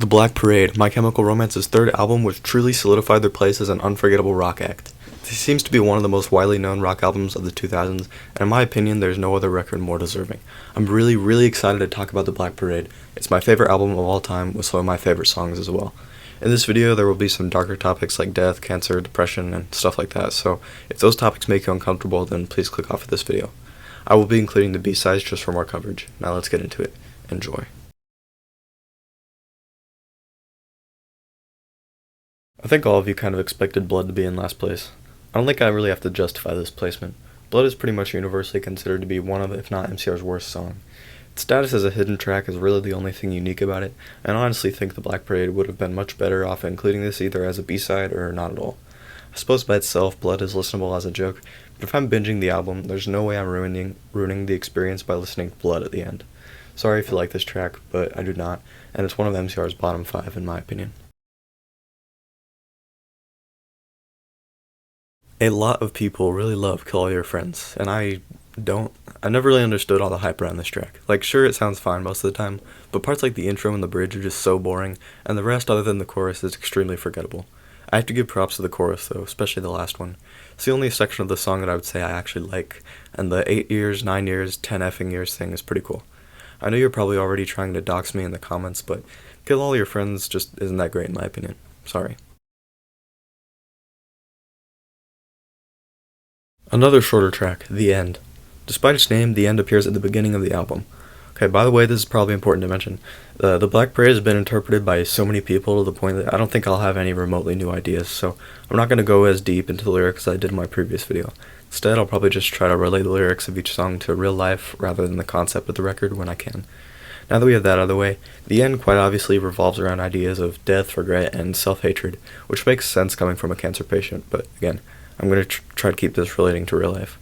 The Black Parade, My Chemical Romance's third album, which truly solidified their place as an unforgettable rock act. This seems to be one of the most widely known rock albums of the 2000s, and in my opinion, there's no other record more deserving. I'm really excited to talk about The Black Parade. It's my favorite album of all time, with some of my favorite songs as well. In this video, there will be some darker topics like death, cancer, depression, and stuff like that, so if those topics make you uncomfortable, then please click off of this video. I will be including the B-sides just for more coverage. Now let's get into it. Enjoy. I think all of you kind of expected Blood to be in last place. I don't think I really have to justify this placement. Blood is pretty much universally considered to be one of, if not MCR's worst song. Its status as a hidden track is really the only thing unique about it, and I honestly think The Black Parade would have been much better off including this either as a B-side or not at all. I suppose by itself, Blood is listenable as a joke, but if I'm binging the album, there's no way I'm ruining the experience by listening to Blood at the end. Sorry if you like this track, but I do not, and it's one of MCR's bottom 5 in my opinion. A lot of people really love Kill All Your Friends, and I never really understood all the hype around this track. Like, sure, it sounds fine most of the time, but parts like the intro and the bridge are just so boring, and the rest other than the chorus is extremely forgettable. I have to give props to the chorus though, especially the last one. It's the only section of the song that I would say I actually like, and the 8 years, 9 years, 10 effing years thing is pretty cool. I know you're probably already trying to dox me in the comments, but Kill All Your Friends just isn't that great in my opinion. Sorry. Another shorter track, The End. Despite its name, The End appears at the beginning of the album. Okay, by the way, this is probably important to mention. The Black Parade has been interpreted by so many people to the point that I don't think I'll have any remotely new ideas, so I'm not going to go as deep into the lyrics as I did in my previous video. Instead, I'll probably just try to relate the lyrics of each song to real life rather than the concept of the record when I can. Now that we have that out of the way, The End quite obviously revolves around ideas of death, regret, and self-hatred, which makes sense coming from a cancer patient, but again, I'm going to try to keep this relating to real life.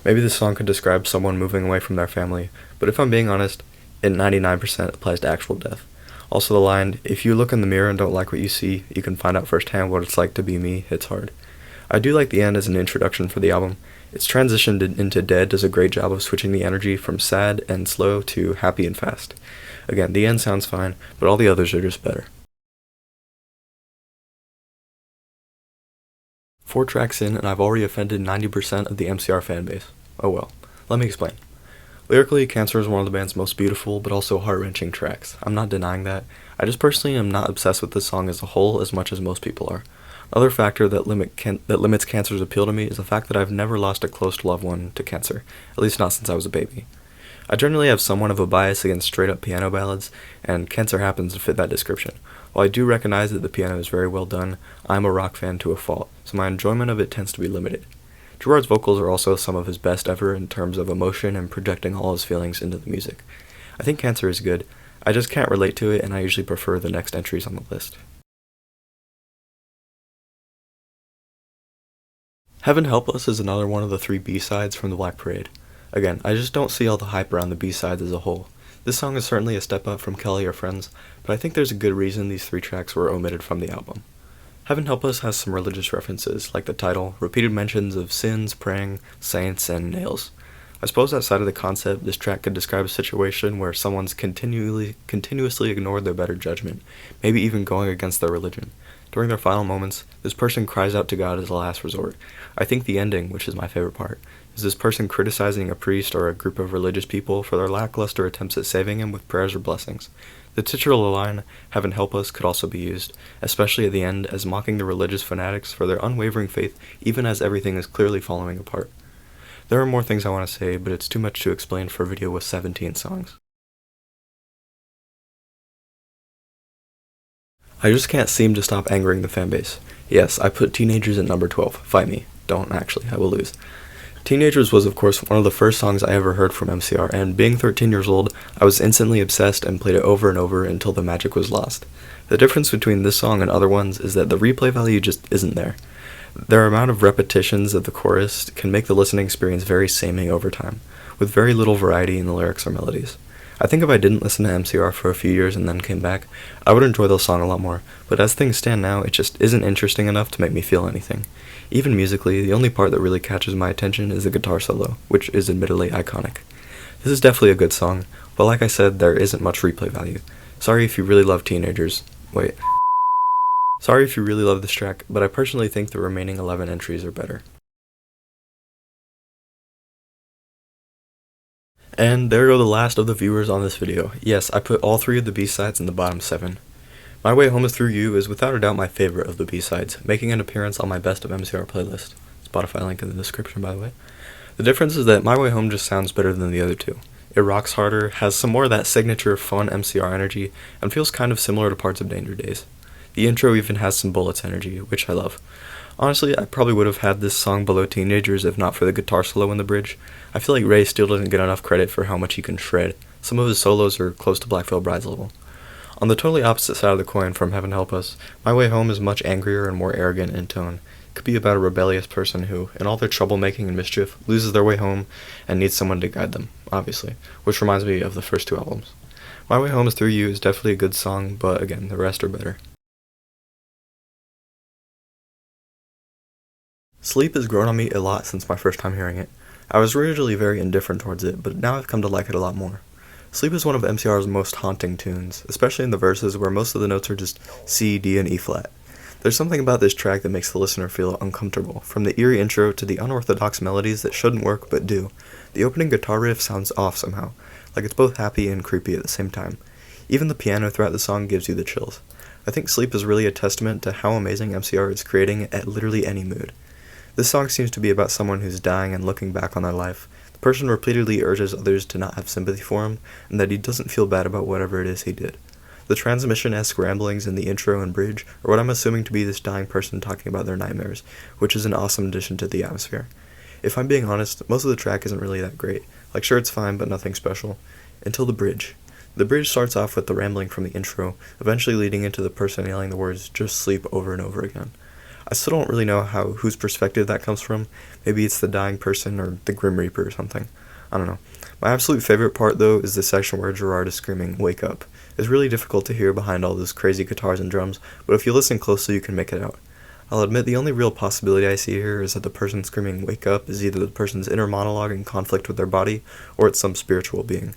Maybe this song could describe someone moving away from their family, but if I'm being honest, it 99% applies to actual death. Also the line, if you look in the mirror and don't like what you see, you can find out firsthand what it's like to be me, hits hard. I do like The End as an introduction for the album. Its transition into Dead does a great job of switching the energy from sad and slow to happy and fast. Again, The End sounds fine, but all the others are just better. 4 tracks in, and I've already offended 90% of the MCR fanbase. Oh well. Let me explain. Lyrically, Cancer is one of the band's most beautiful, but also heart-wrenching tracks. I'm not denying that. I just personally am not obsessed with this song as a whole as much as most people are. Another factor that limits Cancer's appeal to me is the fact that I've never lost a close loved one to cancer, at least not since I was a baby. I generally have somewhat of a bias against straight-up piano ballads, and Cancer happens to fit that description. While I do recognize that the piano is very well done, I'm a rock fan to a fault, so my enjoyment of it tends to be limited. Gerard's vocals are also some of his best ever in terms of emotion and projecting all his feelings into the music. I think Cancer is good, I just can't relate to it, and I usually prefer the next entries on the list. Heaven Help Us is another one of the 3 B-sides from The Black Parade. Again, I just don't see all the hype around the B-sides as a whole. This song is certainly a step up from Kill All Your Friends, but I think there's a good reason these 3 tracks were omitted from the album. Heaven Help Us has some religious references, like the title, repeated mentions of sins, praying, saints, and nails. I suppose outside of the concept, this track could describe a situation where someone's continuously ignored their better judgment, maybe even going against their religion. During their final moments, this person cries out to God as a last resort. I think the ending, which is my favorite part, is this person criticizing a priest or a group of religious people for their lackluster attempts at saving him with prayers or blessings. The titular line, Heaven Help Us, could also be used, especially at the end, as mocking the religious fanatics for their unwavering faith even as everything is clearly falling apart. There are more things I want to say, but it's too much to explain for a video with 17 songs. I just can't seem to stop angering the fanbase. Yes, I put Teenagers at number 12. Fight me. Don't actually, I will lose. Teenagers was of course one of the first songs I ever heard from MCR, and being 13 years old, I was instantly obsessed and played it over and over until the magic was lost. The difference between this song and other ones is that the replay value just isn't there. Their amount of repetitions of the chorus can make the listening experience very samey over time, with very little variety in the lyrics or melodies. I think if I didn't listen to MCR for a few years and then came back, I would enjoy the song a lot more, but as things stand now, it just isn't interesting enough to make me feel anything. Even musically, the only part that really catches my attention is the guitar solo, which is admittedly iconic. This is definitely a good song, but like I said, there isn't much replay value. Sorry if you really love Teenagers, Wait. Sorry if you really love this track, but I personally think the remaining 11 entries are better. And there go the last of the viewers on this video. Yes, I put all 3 of the B-sides in the bottom 7. My Way Home is Through You is without a doubt my favorite of the B-sides, making an appearance on my Best of MCR playlist. Spotify link in the description, by the way. The difference is that My Way Home just sounds better than the other 2. It rocks harder, has some more of that signature fun MCR energy, and feels kind of similar to parts of Danger Days. The intro even has some Bullets energy, which I love. Honestly, I probably would have had this song below Teenagers if not for the guitar solo in the bridge. I feel like Ray still doesn't get enough credit for how much he can shred. Some of his solos are close to Black Veil Bride's level. On the totally opposite side of the coin from Heaven Help Us, My Way Home is much angrier and more arrogant in tone. It could be about a rebellious person who, in all their troublemaking and mischief, loses their way home and needs someone to guide them, obviously, which reminds me of the first 2 albums. My Way Home is Through You is definitely a good song, but again, the rest are better. Sleep has grown on me a lot since my first time hearing it. I was originally very indifferent towards it, but now I've come to like it a lot more. Sleep is one of MCR's most haunting tunes, especially in the verses where most of the notes are just C, D, and E flat. There's something about this track that makes the listener feel uncomfortable, from the eerie intro to the unorthodox melodies that shouldn't work but do. The opening guitar riff sounds off somehow, like it's both happy and creepy at the same time. Even the piano throughout the song gives you the chills. I think Sleep is really a testament to how amazing MCR is creating at literally any mood. This song seems to be about someone who's dying and looking back on their life. The person repeatedly urges others to not have sympathy for him, and that he doesn't feel bad about whatever it is he did. The transmission-esque ramblings in the intro and bridge are what I'm assuming to be this dying person talking about their nightmares, which is an awesome addition to the atmosphere. If I'm being honest, most of the track isn't really that great. Like, sure, it's fine, but nothing special. Until the bridge. The bridge starts off with the rambling from the intro, eventually leading into the person yelling the words, "Just sleep," over and over again. I still don't really know whose perspective that comes from. Maybe it's the dying person or the Grim Reaper or something. I don't know. My absolute favorite part, though, is the section where Gerard is screaming, "Wake up." It's really difficult to hear behind all those crazy guitars and drums, but if you listen closely you can make it out. I'll admit the only real possibility I see here is that the person screaming "Wake up" is either the person's inner monologue in conflict with their body, or it's some spiritual being.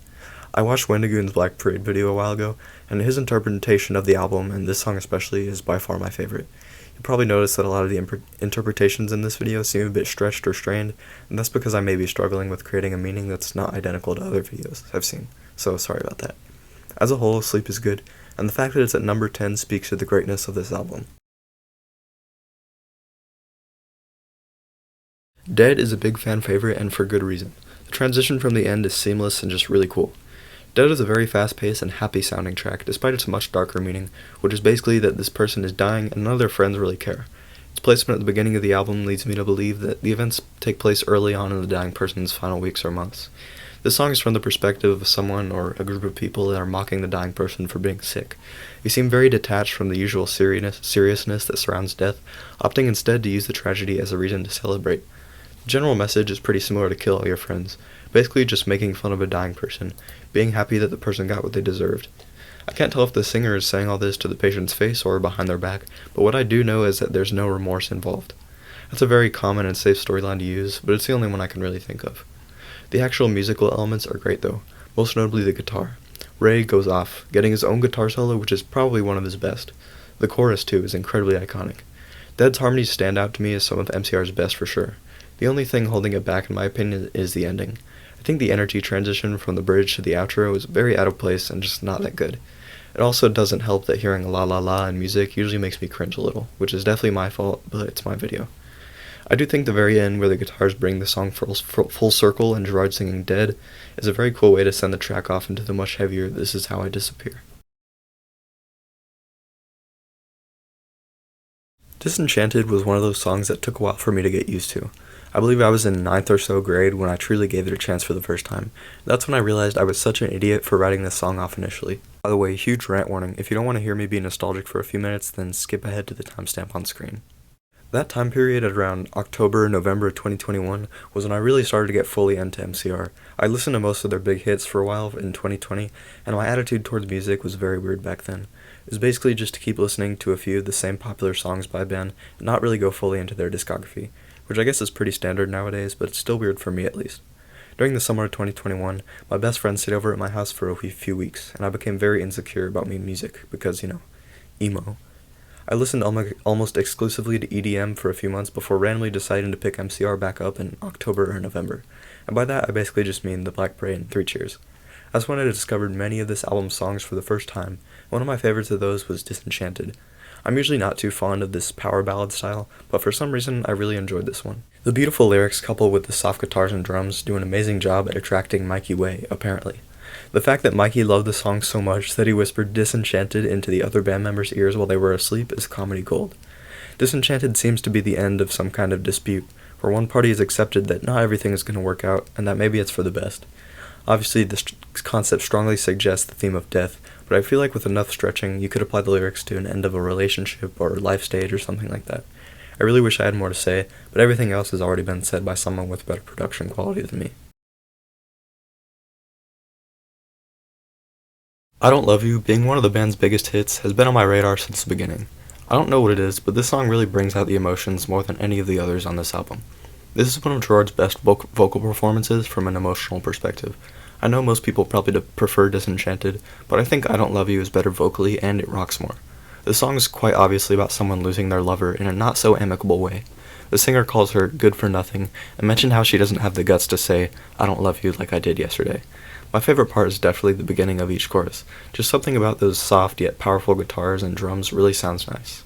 I watched Wendigoon's Black Parade video a while ago, and his interpretation of the album, and this song especially, is by far my favorite. You probably noticed that a lot of the interpretations in this video seem a bit stretched or strained, and that's because I may be struggling with creating a meaning that's not identical to other videos I've seen, so sorry about that. As a whole, Sleep is good, and the fact that it's at number 10 speaks to the greatness of this album. Dead is a big fan favorite, and for good reason. The transition from the end is seamless and just really cool. Dead is a very fast-paced and happy-sounding track, despite its much darker meaning, which is basically that this person is dying and none of their friends really care. Its placement at the beginning of the album leads me to believe that the events take place early on in the dying person's final weeks or months. This song is from the perspective of someone or a group of people that are mocking the dying person for being sick. You seem very detached from the usual seriousness that surrounds death, opting instead to use the tragedy as a reason to celebrate. The general message is pretty similar to Kill All Your Friends, basically just making fun of a dying person, being happy that the person got what they deserved. I can't tell if the singer is saying all this to the patient's face or behind their back, but what I do know is that there's no remorse involved. That's a very common and safe storyline to use, but it's the only one I can really think of. The actual musical elements are great though, most notably the guitar. Ray goes off, getting his own guitar solo, which is probably one of his best. The chorus too is incredibly iconic. Dead's harmonies stand out to me as some of MCR's best for sure. The only thing holding it back in my opinion is the ending. I think the energy transition from the bridge to the outro is very out of place and just not that good. It also doesn't help that hearing la la la in music usually makes me cringe a little, which is definitely my fault, but it's my video. I do think the very end where the guitars bring the song full circle and Gerard singing Dead is a very cool way to send the track off into the much heavier This Is How I Disappear. Disenchanted was one of those songs that took a while for me to get used to. I believe I was in 9th or so grade when I truly gave it a chance for the first time. That's when I realized I was such an idiot for writing this song off initially. By the way, huge rant warning, if you don't want to hear me be nostalgic for a few minutes, then skip ahead to the timestamp on screen. That time period at around October, November 2021 was when I really started to get fully into MCR. I listened to most of their big hits for a while in 2020, and my attitude towards music was very weird back then. It was basically just to keep listening to a few of the same popular songs by a band and not really go fully into their discography, which I guess is pretty standard nowadays, but it's still weird for me at least. During the summer of 2021, my best friend stayed over at my house for a few weeks, and I became very insecure about music, because, you emo. I listened almost exclusively to EDM for a few months before randomly deciding to pick MCR back up in October or November, and by that I basically just mean The Black Parade and Three Cheers. That's when I discovered many of this album's songs for the first time. One of my favorites of those was Disenchanted. I'm usually not too fond of this power ballad style, but for some reason I really enjoyed this one. The beautiful lyrics coupled with the soft guitars and drums do an amazing job at attracting Mikey Way, apparently. The fact that Mikey loved the song so much that he whispered Disenchanted into the other band members' ears while they were asleep is comedy gold. Disenchanted seems to be the end of some kind of dispute, where one party has accepted that not everything is going to work out, and that maybe it's for the best. Obviously, this concept strongly suggests the theme of death, but I feel like with enough stretching, you could apply the lyrics to an end of a relationship or life stage or something like that. I really wish I had more to say, but everything else has already been said by someone with better production quality than me. I Don't Love You, being one of the band's biggest hits, has been on my radar since the beginning. I don't know what it is, but this song really brings out the emotions more than any of the others on this album. This is one of Gerard's best vocal performances from an emotional perspective. I know most people probably prefer Disenchanted, but I think I Don't Love You is better vocally and it rocks more. The song is quite obviously about someone losing their lover in a not so amicable way. The singer calls her good for nothing and mentioned how she doesn't have the guts to say, I don't love you like I did yesterday. My favorite part is definitely the beginning of each chorus. Just something about those soft yet powerful guitars and drums really sounds nice.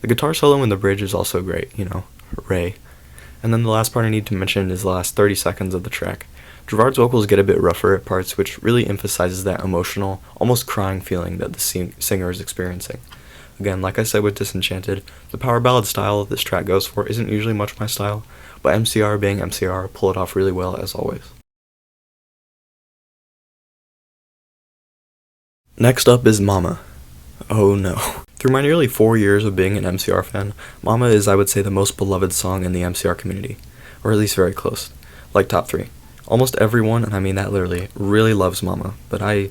The guitar solo in the bridge is also great, Ray. And then the last part I need to mention is the last 30 seconds of the track. Gerard's vocals get a bit rougher at parts, which really emphasizes that emotional, almost crying feeling that the singer is experiencing. Again, like I said with Disenchanted, the power ballad style this track goes for isn't usually much my style, but MCR being MCR pull it off really well as always. Next up is Mama. Oh no. Through my nearly 4 years of being an MCR fan, Mama is, I would say, the most beloved song in the MCR community, or at least very close, like top 3. Almost everyone, and I mean that literally, really loves Mama, but I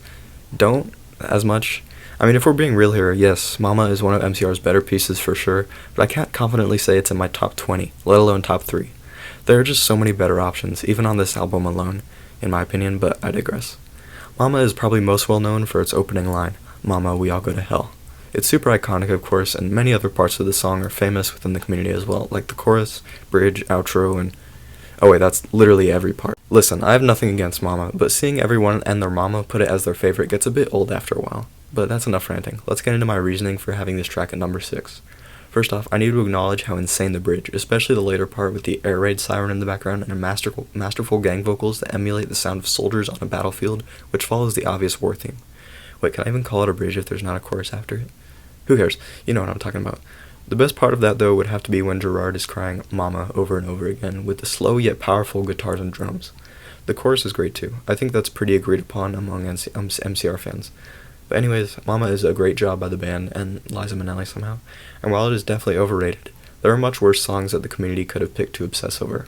don't as much. I mean, if we're being real here, yes, Mama is one of MCR's better pieces for sure, but I can't confidently say it's in my top 20, let alone top 3. There are just so many better options, even on this album alone, in my opinion, but I digress. Mama is probably most well known for its opening line, Mama, we all go to hell. It's super iconic, of course, and many other parts of the song are famous within the community as well, like the chorus, bridge, outro, and... oh wait, that's literally every part. Listen, I have nothing against Mama, but seeing everyone and their mama put it as their favorite gets a bit old after a while. But that's enough ranting. Let's get into my reasoning for having this track at number 6. First off, I need to acknowledge how insane the bridge, especially the later part with the air raid siren in the background and masterful gang vocals that emulate the sound of soldiers on a battlefield, which follows the obvious war theme. Wait, can I even call it a bridge if there's not a chorus after it? Who cares? You know what I'm talking about. The best part of that, though, would have to be when Gerard is crying Mama over and over again with the slow yet powerful guitars and drums. The chorus is great, too. I think that's pretty agreed upon among MCR fans. But anyways, Mama is a great job by the band and Liza Minnelli somehow, and while it is definitely overrated, there are much worse songs that the community could have picked to obsess over.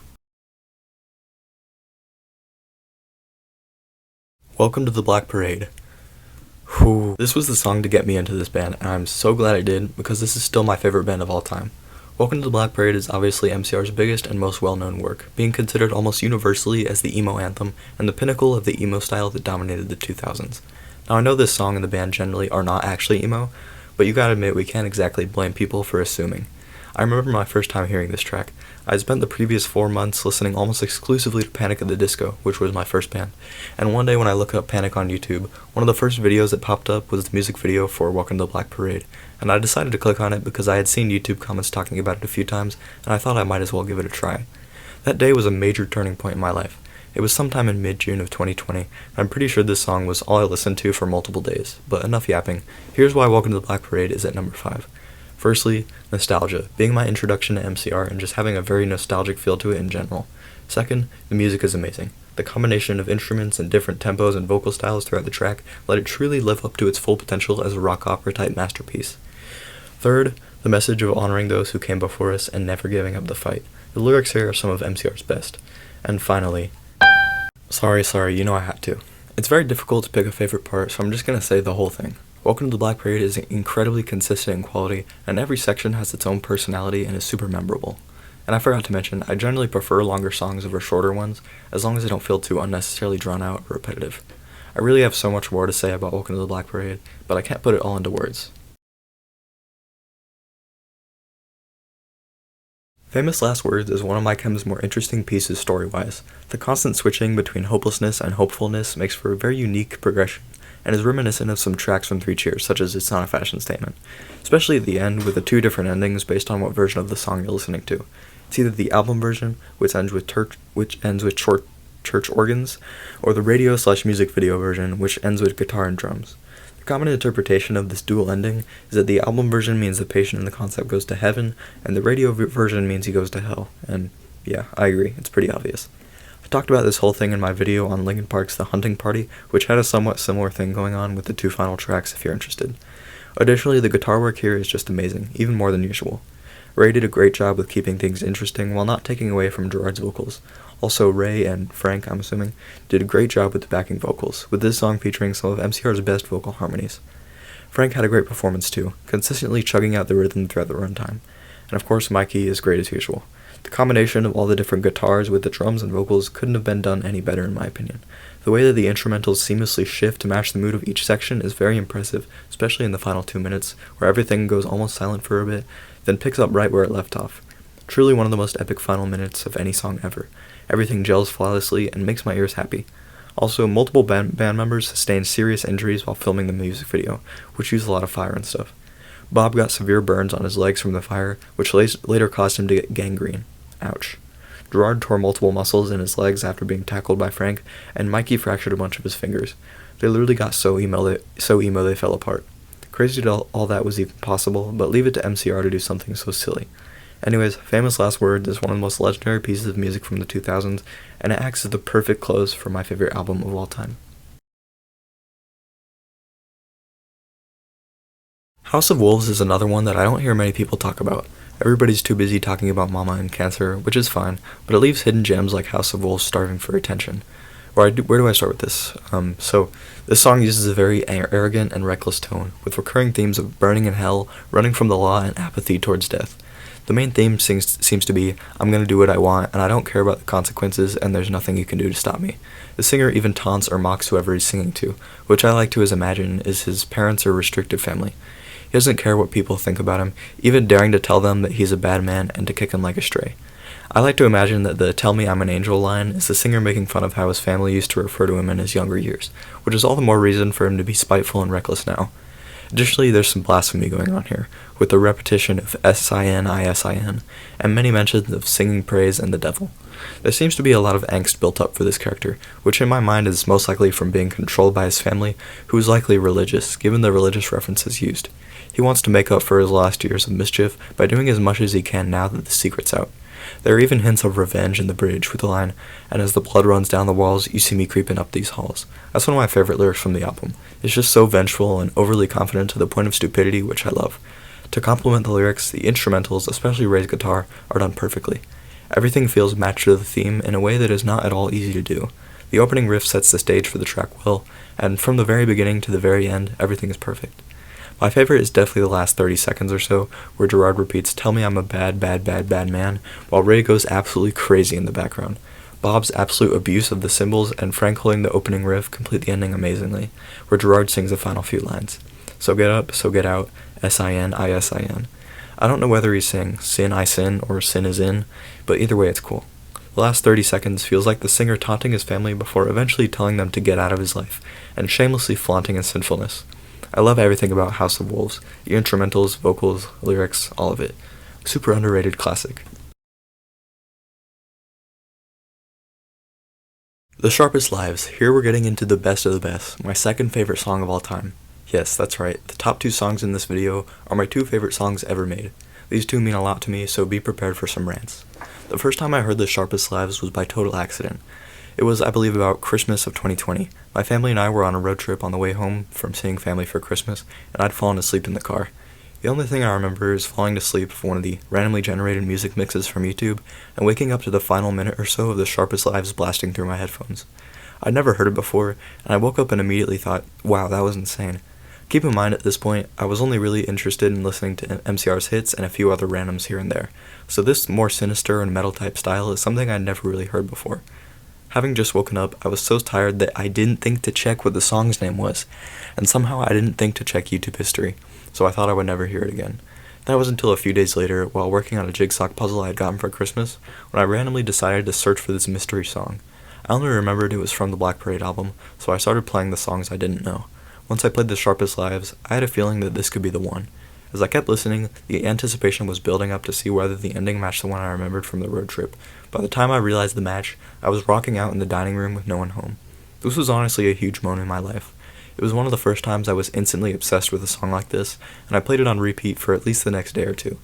Welcome to the Black Parade. Whew. This was the song to get me into this band, and I'm so glad I did, because this is still my favorite band of all time. Welcome to the Black Parade is obviously MCR's biggest and most well-known work, being considered almost universally as the emo anthem and the pinnacle of the emo style that dominated the 2000s. Now I know this song and the band generally are not actually emo, but you gotta admit we can't exactly blame people for assuming. I remember my first time hearing this track. I had spent the previous 4 months listening almost exclusively to Panic at the Disco, which was my first band, and one day when I looked up Panic on YouTube, one of the first videos that popped up was the music video for Welcome to the Black Parade, and I decided to click on it because I had seen YouTube comments talking about it a few times, and I thought I might as well give it a try. That day was a major turning point in my life. It was sometime in mid-June of 2020, and I'm pretty sure this song was all I listened to for multiple days, but enough yapping. Here's why Welcome to the Black Parade is at number 5. Firstly, nostalgia, being my introduction to MCR and just having a very nostalgic feel to it in general. Second, the music is amazing. The combination of instruments and different tempos and vocal styles throughout the track let it truly live up to its full potential as a rock opera type masterpiece. Third, the message of honoring those who came before us and never giving up the fight. The lyrics here are some of MCR's best. And finally, sorry, you know I had to. It's very difficult to pick a favorite part, so I'm just gonna say the whole thing. Welcome to the Black Parade is incredibly consistent in quality, and every section has its own personality and is super memorable. And I forgot to mention, I generally prefer longer songs over shorter ones, as long as they don't feel too unnecessarily drawn out or repetitive. I really have so much more to say about Welcome to the Black Parade, but I can't put it all into words. Famous Last Words is one of Chem's more interesting pieces story-wise. The constant switching between hopelessness and hopefulness makes for a very unique progression, and is reminiscent of some tracks from Three Cheers, such as It's Not a Fashion Statement, especially at the end with the two different endings based on what version of the song you're listening to. It's either the album version, which ends with short church organs, or the radio/music video version, which ends with guitar and drums. The common interpretation of this dual ending is that the album version means the patient in the concept goes to heaven, and the radio version means he goes to hell. And yeah, I agree, it's pretty obvious. I talked about this whole thing in my video on Linkin Park's The Hunting Party, which had a somewhat similar thing going on with the two final tracks if you're interested. Additionally, the guitar work here is just amazing, even more than usual. Ray did a great job with keeping things interesting while not taking away from Gerard's vocals. Also, Ray and Frank, I'm assuming, did a great job with the backing vocals, with this song featuring some of MCR's best vocal harmonies. Frank had a great performance too, consistently chugging out the rhythm throughout the runtime. And of course, Mikey is great as usual. The combination of all the different guitars with the drums and vocals couldn't have been done any better in my opinion. The way that the instrumentals seamlessly shift to match the mood of each section is very impressive, especially in the final 2 minutes, where everything goes almost silent for a bit, then picks up right where it left off. Truly one of the most epic final minutes of any song ever. Everything gels flawlessly and makes my ears happy. Also, multiple band members sustained serious injuries while filming the music video, which used a lot of fire and stuff. Bob got severe burns on his legs from the fire, which later caused him to get gangrene. Ouch. Gerard tore multiple muscles in his legs after being tackled by Frank, and Mikey fractured a bunch of his fingers. They literally got so emo they fell apart. Crazy that all that was even possible, but leave it to MCR to do something so silly. Anyways, Famous Last Words is one of the most legendary pieces of music from the 2000s, and it acts as the perfect close for my favorite album of all time. House of Wolves is another one that I don't hear many people talk about. Everybody's too busy talking about Mama and cancer, which is fine, but it leaves hidden gems like House of Wolves starving for attention. Where do I start with this? So this song uses a very arrogant and reckless tone, with recurring themes of burning in hell, running from the law, and apathy towards death. The main theme seems to be, I'm gonna do what I want, and I don't care about the consequences, and there's nothing you can do to stop me. The singer even taunts or mocks whoever he's singing to, which I like to imagine is his parents or restrictive family. He doesn't care what people think about him, even daring to tell them that he's a bad man and to kick him like a stray. I like to imagine that the "tell me I'm an angel" line is the singer making fun of how his family used to refer to him in his younger years, which is all the more reason for him to be spiteful and reckless now. Additionally, there's some blasphemy going on here, with the repetition of S-I-N, I-S-I-N, and many mentions of singing praise and the devil. There seems to be a lot of angst built up for this character, which in my mind is most likely from being controlled by his family, who is likely religious, given the religious references used. He wants to make up for his last years of mischief by doing as much as he can now that the secret's out. There are even hints of revenge in the bridge with the line, "And as the blood runs down the walls, you see me creeping up these halls." That's one of my favorite lyrics from the album. It's just so vengeful and overly confident to the point of stupidity, which I love. To complement the lyrics, the instrumentals, especially Ray's guitar, are done perfectly. Everything feels matched to the theme in a way that is not at all easy to do. The opening riff sets the stage for the track well, and from the very beginning to the very end, everything is perfect. My favorite is definitely the last 30 seconds or so, where Gerard repeats, "Tell me I'm a bad, bad, bad, bad man," while Ray goes absolutely crazy in the background. Bob's absolute abuse of the cymbals and Frank holding the opening riff complete the ending amazingly, where Gerard sings the final few lines. "So get up, so get out, S-I-N, I-S-I-N. I don't know whether he's saying "sin, I sin," or "sin is in," but either way it's cool. The last 30 seconds feels like the singer taunting his family before eventually telling them to get out of his life, and shamelessly flaunting his sinfulness. I love everything about House of Wolves, the instrumentals, vocals, lyrics, all of it. Super underrated classic. The Sharpest Lives. Here we're getting into the best of the best, my second favorite song of all time. Yes, that's right, the top 2 songs in this video are my 2 favorite songs ever made. These 2 mean a lot to me, so be prepared for some rants. The first time I heard The Sharpest Lives was by total accident. It was, I believe, about Christmas of 2020. My family and I were on a road trip on the way home from seeing family for Christmas, and I'd fallen asleep in the car. The only thing I remember is falling asleep for one of the randomly generated music mixes from YouTube, and waking up to the final minute or so of The Sharpest Lives blasting through my headphones. I'd never heard it before, and I woke up and immediately thought, wow, that was insane. Keep in mind at this point, I was only really interested in listening to MCR's hits and a few other randoms here and there, so this more sinister and metal type style is something I'd never really heard before. Having just woken up, I was so tired that I didn't think to check what the song's name was, and somehow I didn't think to check YouTube history, so I thought I would never hear it again. That was until a few days later, while working on a jigsaw puzzle I had gotten for Christmas, when I randomly decided to search for this mystery song. I only remembered it was from the Black Parade album, so I started playing the songs I didn't know. Once I played The Sharpest Lives, I had a feeling that this could be the one. As I kept listening, the anticipation was building up to see whether the ending matched the one I remembered from the road trip. By the time I realized the match, I was rocking out in the dining room with no one home. This was honestly a huge moment in my life. It was one of the first times I was instantly obsessed with a song like this, and I played it on repeat for at least the next day or two.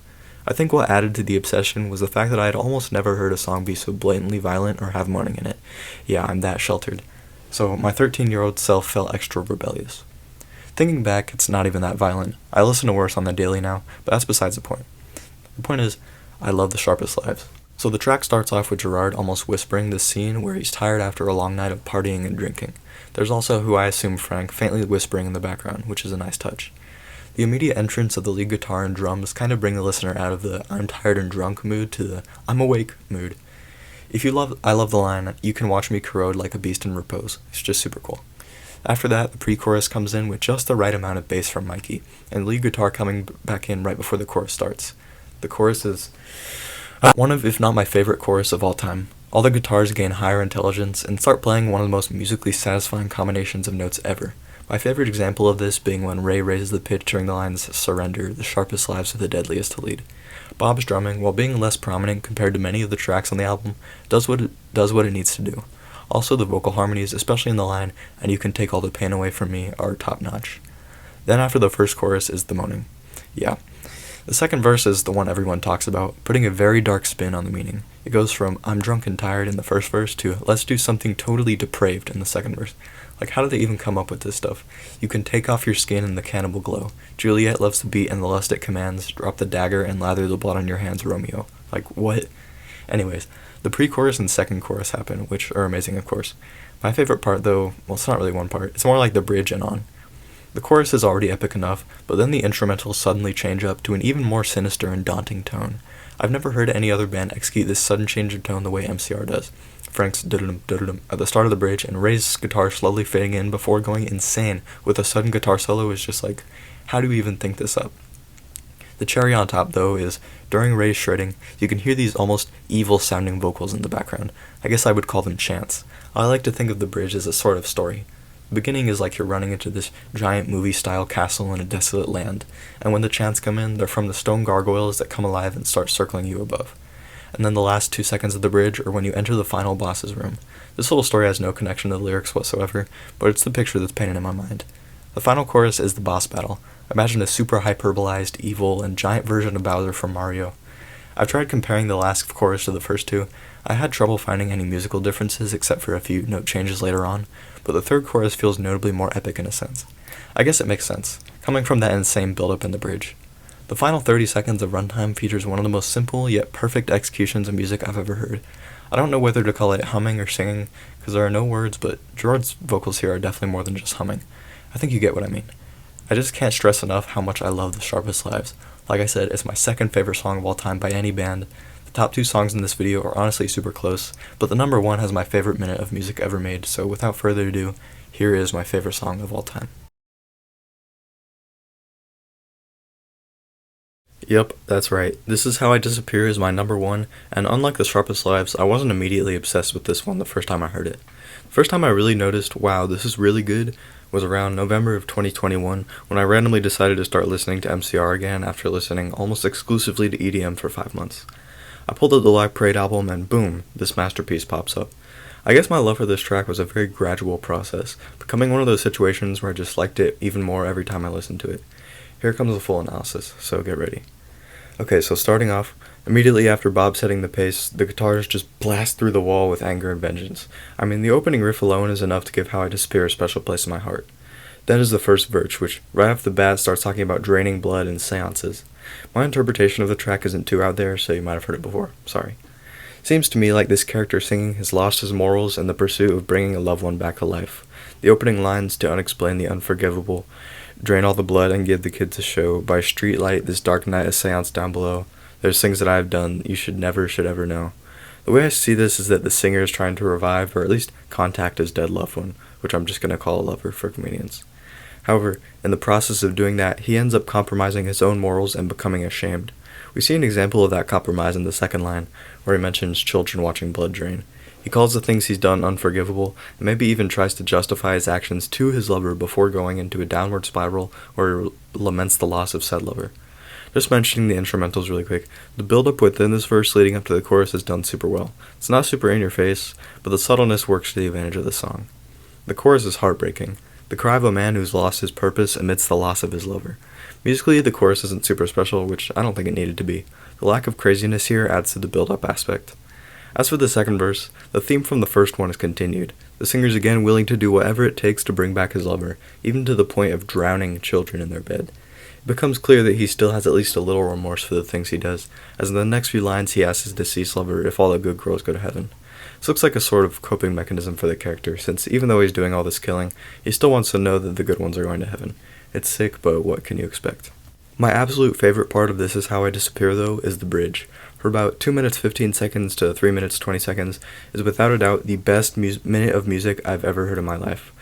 I think what added to the obsession was the fact that I had almost never heard a song be so blatantly violent or have moaning in it. Yeah, I'm that sheltered. So my 13-year-old self felt extra rebellious. Thinking back, it's not even that violent. I listen to worse on the daily now, but that's besides the point. The point is, I love The Sharpest Lives. So the track starts off with Gerard almost whispering this scene where he's tired after a long night of partying and drinking. There's also who I assume Frank faintly whispering in the background, which is a nice touch. The immediate entrance of the lead guitar and drums kind of bring the listener out of the I'm tired and drunk mood to the I'm awake mood. I love the line, you can watch me corrode like a beast in repose. It's just super cool. After that, the pre-chorus comes in with just the right amount of bass from Mikey, and the lead guitar coming back in right before the chorus starts. The chorus is one of, if not my favorite chorus of all time. All the guitars gain higher intelligence and start playing one of the most musically satisfying combinations of notes ever. My favorite example of this being when Ray raises the pitch during the lines Surrender, the sharpest lives are the deadliest to lead. Bob's drumming, while being less prominent compared to many of the tracks on the album, does what it needs to do. Also, the vocal harmonies, especially in the line, and you can take all the pain away from me, are top-notch. Then after the first chorus is the moaning. Yeah. The second verse is the one everyone talks about, putting a very dark spin on the meaning. It goes from I'm drunk and tired in the first verse to let's do something totally depraved in the second verse. Like, how did they even come up with this stuff? You can take off your skin in the cannibal glow. Juliet loves the beat and the lust it commands. Drop the dagger and lather the blood on your hands, Romeo. Like, what? Anyways, the pre-chorus and second chorus happen, which are amazing, of course. My favorite part, though, well, it's not really one part. It's more like the bridge and on. The chorus is already epic enough, but then the instrumentals suddenly change up to an even more sinister and daunting tone. I've never heard any other band execute this sudden change of tone the way MCR does. Frank's dudum dudum at the start of the bridge and Ray's guitar slowly fading in before going insane with a sudden guitar solo is just like, how do you even think this up? The cherry on top, though, is during Ray's shredding, you can hear these almost evil-sounding vocals in the background. I guess I would call them chants. I like to think of the bridge as a sort of story. The beginning is like you're running into this giant movie-style castle in a desolate land, and when the chants come in, they're from the stone gargoyles that come alive and start circling you above. And then the last 2 seconds of the bridge are when you enter the final boss's room. This little story has no connection to the lyrics whatsoever, but it's the picture that's painted in my mind. The final chorus is the boss battle. Imagine a super hyperbolized, evil, and giant version of Bowser from Mario. I've tried comparing the last chorus to the first two. I had trouble finding any musical differences except for a few note changes later on, but the third chorus feels notably more epic in a sense. I guess it makes sense, coming from that insane build-up in the bridge. The final 30 seconds of runtime features one of the most simple yet perfect executions of music I've ever heard. I don't know whether to call it humming or singing, because there are no words, but Gerard's vocals here are definitely more than just humming. I think you get what I mean. I just can't stress enough how much I love The Sharpest Lives. Like I said, it's my second favorite song of all time by any band. The top 2 songs in this video are honestly super close, but the number 1 has my favorite minute of music ever made, so without further ado, here is my favorite song of all time. Yep, that's right. This Is How I Disappear is my number 1, and unlike The Sharpest Lives, I wasn't immediately obsessed with this one the first time I heard it. The first time I really noticed, wow, this is really good, was around November of 2021, when I randomly decided to start listening to MCR again after listening almost exclusively to EDM for 5 months. I pulled up the Black Parade album and boom, this masterpiece pops up. I guess my love for this track was a very gradual process, becoming one of those situations where I just liked it even more every time I listened to it. Here comes the full analysis, so get ready. Okay, so starting off, immediately after Bob setting the pace, the guitars just blast through the wall with anger and vengeance. I mean, the opening riff alone is enough to give How I Disappear a special place in my heart. Then is the first verse, which right off the bat starts talking about draining blood and seances. My interpretation of the track isn't too out there, so you might have heard it before. Sorry. Seems to me like this character singing has lost his morals in the pursuit of bringing a loved one back to life. The opening lines to unexplain the unforgivable, drain all the blood and give the kids a show, by street light this dark night a seance down below, there's things that I have done you should ever know. The way I see this is that the singer is trying to revive, or at least contact his dead loved one, which I'm just going to call a lover for convenience. However, in the process of doing that, he ends up compromising his own morals and becoming ashamed. We see an example of that compromise in the second line, where he mentions children watching blood drain. He calls the things he's done unforgivable, and maybe even tries to justify his actions to his lover before going into a downward spiral where he laments the loss of said lover. Just mentioning the instrumentals really quick, the build-up within this verse leading up to the chorus is done super well. It's not super in your face, but the subtleness works to the advantage of the song. The chorus is heartbreaking. The cry of a man who's lost his purpose amidst the loss of his lover. Musically, the chorus isn't super special, which I don't think it needed to be. The lack of craziness here adds to the build-up aspect. As for the second verse, the theme from the first one is continued. The singer's again willing to do whatever it takes to bring back his lover, even to the point of drowning children in their bed. It becomes clear that he still has at least a little remorse for the things he does, as in the next few lines he asks his deceased lover if all the good girls go to heaven. This looks like a sort of coping mechanism for the character, since even though he's doing all this killing, he still wants to know that the good ones are going to heaven. It's sick, but what can you expect? My absolute favorite part of This Is How I Disappear, though, is the bridge. For about 2 minutes 15 seconds to 3 minutes 20 seconds is without a doubt the best minute of music I've ever heard in my life.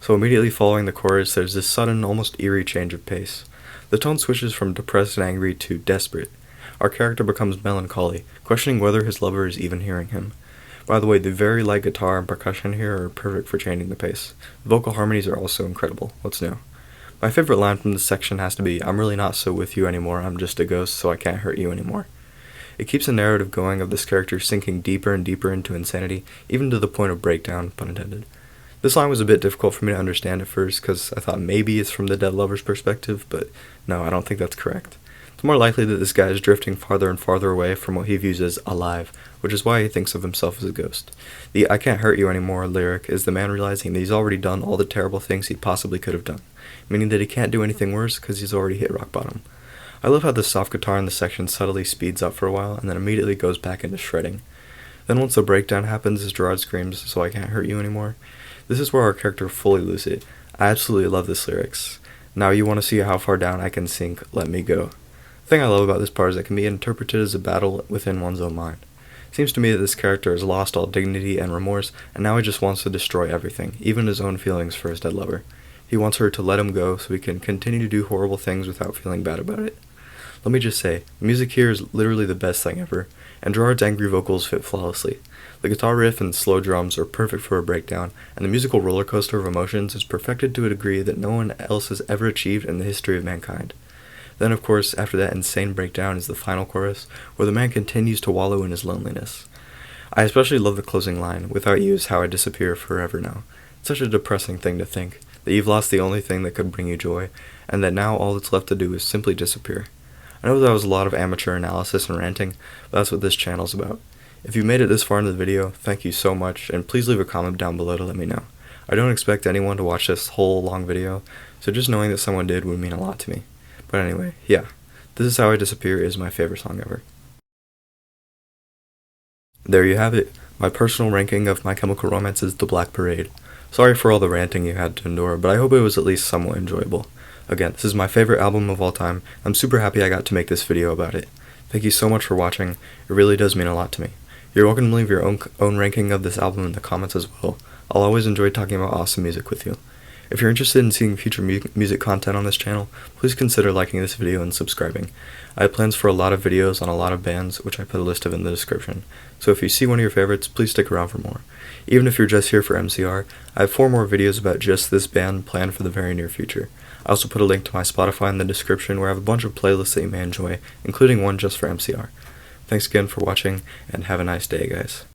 So immediately following the chorus, there's this sudden, almost eerie change of pace. The tone switches from depressed and angry to desperate. Our character becomes melancholy, questioning whether his lover is even hearing him. By the way, the very light guitar and percussion here are perfect for changing the pace. The vocal harmonies are also incredible. What's new? My favorite line from this section has to be, "I'm really not so with you anymore, I'm just a ghost, so I can't hurt you anymore." It keeps the narrative going of this character sinking deeper and deeper into insanity, even to the point of breakdown, pun intended. This line was a bit difficult for me to understand at first, because I thought maybe it's from the dead lover's perspective, but no, I don't think that's correct. It's more likely that this guy is drifting farther and farther away from what he views as alive, which is why he thinks of himself as a ghost. The "I can't hurt you anymore" lyric is the man realizing that he's already done all the terrible things he possibly could have done, meaning that he can't do anything worse because he's already hit rock bottom. I love how the soft guitar in the section subtly speeds up for a while and then immediately goes back into shredding. Then once the breakdown happens as Gerard screams, "So I can't hurt you anymore," this is where our character fully loses it. I absolutely love this lyrics. "Now you want to see how far down I can sink, let me go." The thing I love about this part is that it can be interpreted as a battle within one's own mind. It seems to me that this character has lost all dignity and remorse, and now he just wants to destroy everything, even his own feelings for his dead lover. He wants her to let him go so he can continue to do horrible things without feeling bad about it. Let me just say, the music here is literally the best thing ever, and Gerard's angry vocals fit flawlessly. The guitar riff and slow drums are perfect for a breakdown, and the musical roller coaster of emotions is perfected to a degree that no one else has ever achieved in the history of mankind. Then, of course, after that insane breakdown is the final chorus, where the man continues to wallow in his loneliness. I especially love the closing line, "Without you is how I disappear forever now." It's such a depressing thing to think, that you've lost the only thing that could bring you joy, and that now all that's left to do is simply disappear. I know that was a lot of amateur analysis and ranting, but that's what this channel's about. If you made it this far into the video, thank you so much, and please leave a comment down below to let me know. I don't expect anyone to watch this whole long video, so just knowing that someone did would mean a lot to me. But anyway, yeah, This Is How I Disappear is my favorite song ever. There you have it, my personal ranking of My Chemical Romance's The Black Parade. Sorry for all the ranting you had to endure, but I hope it was at least somewhat enjoyable. Again, this is my favorite album of all time. I'm super happy I got to make this video about it. Thank you so much for watching, it really does mean a lot to me. You're welcome to leave your own ranking of this album in the comments as well. I'll always enjoy talking about awesome music with you. If you're interested in seeing future music content on this channel, please consider liking this video and subscribing. I have plans for a lot of videos on a lot of bands, which I put a list of in the description. So if you see one of your favorites, please stick around for more. Even if you're just here for MCR, I have 4 more videos about just this band planned for the very near future. I also put a link to my Spotify in the description where I have a bunch of playlists that you may enjoy, including one just for MCR. Thanks again for watching, and have a nice day, guys.